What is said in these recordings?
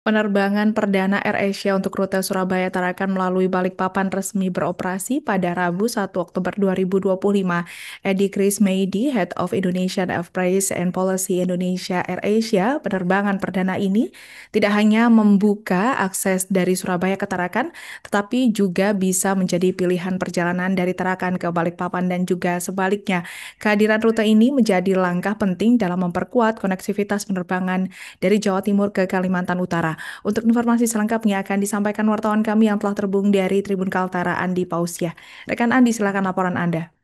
Penerbangan perdana AirAsia untuk rute Surabaya Tarakan melalui Balikpapan resmi beroperasi pada Rabu 1 Oktober 2025. Edi Krismeidi, Head of Indonesian Affairs and Policy Indonesia AirAsia, penerbangan perdana ini tidak hanya membuka akses dari Surabaya ke Tarakan, tetapi juga bisa menjadi pilihan perjalanan dari Tarakan ke Balikpapan dan juga sebaliknya. Kehadiran rute ini menjadi langkah penting dalam memperkuat konektivitas penerbangan dari Jawa Timur ke Kalimantan Utara. Untuk informasi selengkapnya akan disampaikan wartawan kami yang telah terhubung dari Tribun Kaltara, Andi Pausia. Rekan Andi, silakan laporan Anda.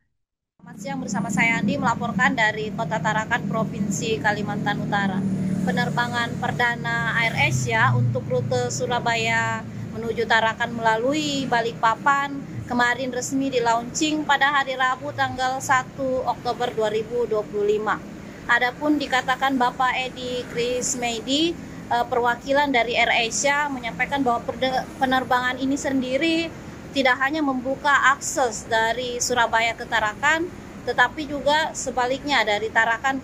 Selamat siang, bersama saya Andi melaporkan dari Kota Tarakan, Provinsi Kalimantan Utara. Penerbangan perdana AirAsia untuk rute Surabaya menuju Tarakan melalui Balikpapan kemarin resmi di-launching pada hari Rabu tanggal 1 Oktober 2025. Adapun dikatakan Bapak Edi Krismeidi, perwakilan dari AirAsia, menyampaikan bahwa penerbangan ini sendiri tidak hanya membuka akses dari Surabaya ke Tarakan, tetapi juga sebaliknya dari Tarakan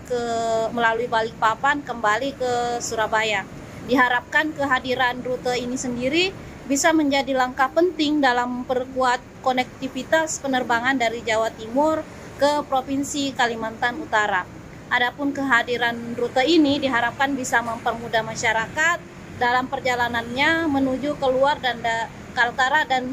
melalui Balikpapan kembali ke Surabaya. Diharapkan kehadiran rute ini sendiri bisa menjadi langkah penting dalam memperkuat konektivitas penerbangan dari Jawa Timur ke Provinsi Kalimantan Utara. Adapun kehadiran rute ini diharapkan bisa mempermudah masyarakat dalam perjalanannya menuju keluar dan Kaltara dan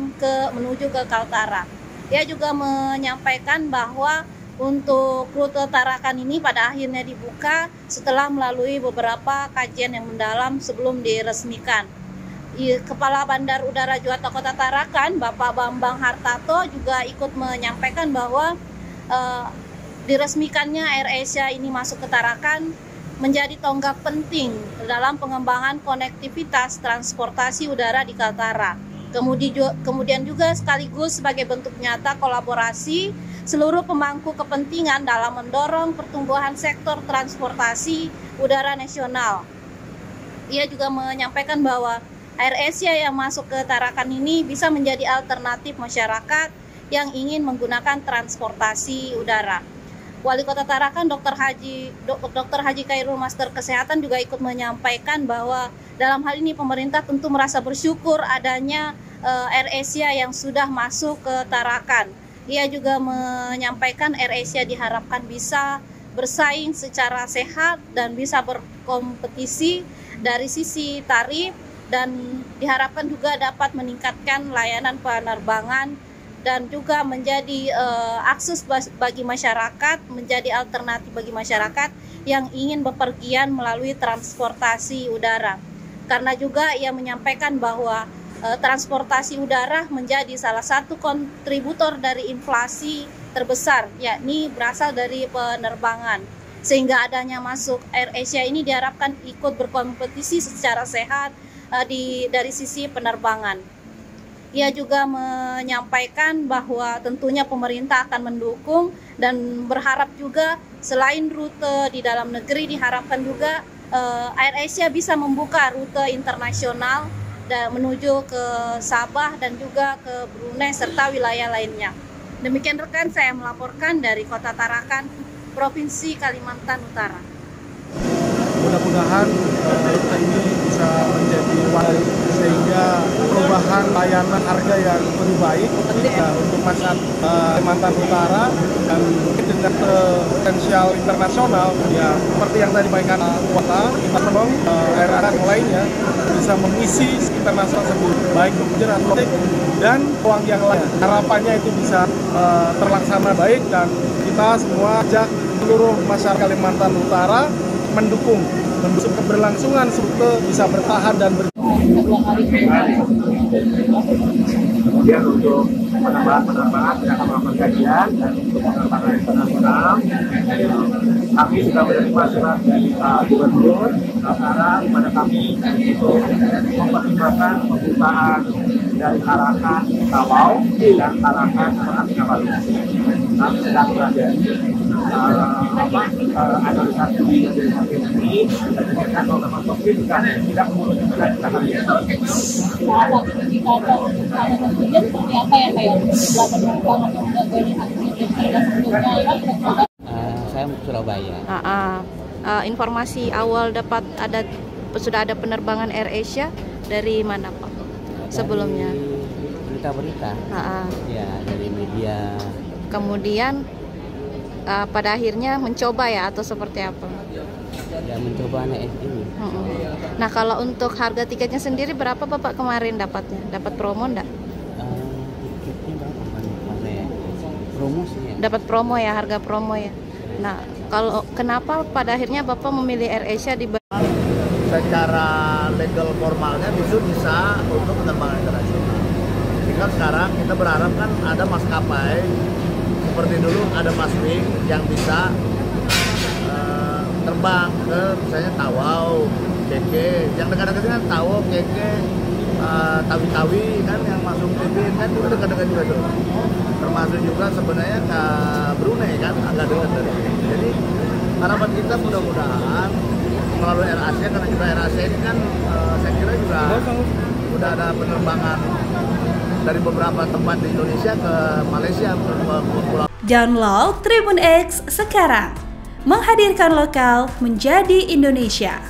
menuju ke Kaltara. Dia juga menyampaikan bahwa untuk rute Tarakan ini pada akhirnya dibuka setelah melalui beberapa kajian yang mendalam sebelum diresmikan. Kepala Bandar Udara Juanda Kota Tarakan, Bapak Bambang Hartato, juga ikut menyampaikan bahwa diresmikannya AirAsia ini masuk ke Tarakan menjadi tonggak penting dalam pengembangan konektivitas transportasi udara di Kaltara. Kemudian juga sekaligus sebagai bentuk nyata kolaborasi seluruh pemangku kepentingan dalam mendorong pertumbuhan sektor transportasi udara nasional. Ia juga menyampaikan bahwa AirAsia yang masuk ke Tarakan ini bisa menjadi alternatif masyarakat yang ingin menggunakan transportasi udara. Wali Kota Tarakan Dr. Haji Khairul, Master Kesehatan, juga ikut menyampaikan bahwa dalam hal ini pemerintah tentu merasa bersyukur adanya AirAsia yang sudah masuk ke Tarakan. Ia juga menyampaikan AirAsia diharapkan bisa bersaing secara sehat dan bisa berkompetisi dari sisi tarif, dan diharapkan juga dapat meningkatkan layanan penerbangan dan juga menjadi akses bagi masyarakat, menjadi alternatif bagi masyarakat yang ingin bepergian melalui transportasi udara. Karena juga ia menyampaikan bahwa transportasi udara menjadi salah satu kontributor dari inflasi terbesar, yakni berasal dari penerbangan. Sehingga adanya masuk AirAsia ini diharapkan ikut berkompetisi secara sehat dari sisi penerbangan. Ia juga menyampaikan bahwa tentunya pemerintah akan mendukung dan berharap juga selain rute di dalam negeri, diharapkan juga AirAsia bisa membuka rute internasional dan menuju ke Sabah dan juga ke Brunei serta wilayah lainnya. Demikian rekan, saya melaporkan dari Kota Tarakan, Provinsi Kalimantan Utara. Mudah-mudahan rute ini bisa menjadi wadah sehingga perubahan layanan harga yang lebih baik untuk masyarakat Kalimantan Utara, dan dengan potensial internasional ya seperti yang tadi disampaikan Kota, kita mendorong air-air lainnya bisa mengisi internasional tersebut baik kebijakan politik dan uang yang lain. Harapannya itu bisa terlaksana baik, dan kita semua ajak seluruh masyarakat Kalimantan Utara mendukung keberlangsungan rute bisa bertahan dan kemudian untuk penerbangan kita akan melakukan kajian, dan untuk penerbangan internasional kami sudah menerima surat dari Pak Gubernur Kaltara kepada kami untuk mempertimbangkan pembukaan dari Tarakan Tawau dan Tarakan Tarakan. Kami sedang mempelajari analisasi ini dan beberapa topik juga tidak memungkinkan kita kami. Saya mau ke Surabaya. Informasi awal dapat ada sudah ada penerbangan AirAsia dari mana Pak sebelumnya? Berita-berita. Ya, dari media. Kemudian pada akhirnya mencoba ya atau seperti apa? Ya, mencoba naik ini. Nah, kalau untuk harga tiketnya sendiri berapa Bapak kemarin dapatnya? Dapat promo enggak? Tiketnya berapa kan? Promo sih ya. Dapat promo ya, harga promo ya. Nah, kalau kenapa pada akhirnya Bapak memilih AirAsia di secara legal formalnya itu bisa untuk penerbangan internasional. Jika sekarang kita berharap kan ada maskapai seperti dulu ada Maswing yang bisa terbang ke misalnya Tawau, Keke, yang dekat-dekat kan Tawau, Keke, Tawi-Tawi kan yang masuk Filipina kan juga dekat-dekat juga tuh. Termasuk juga sebenarnya ke Brunei kan agak dekat dari sini. Jadi harapan kita mudah-mudahan melalui AirAsia, karena juga AirAsia ini kan saya kira juga sudah ada penerbangan dari beberapa tempat di Indonesia ke Malaysia ke Pulau. Download Tribun X sekarang, menghadirkan lokal menjadi Indonesia.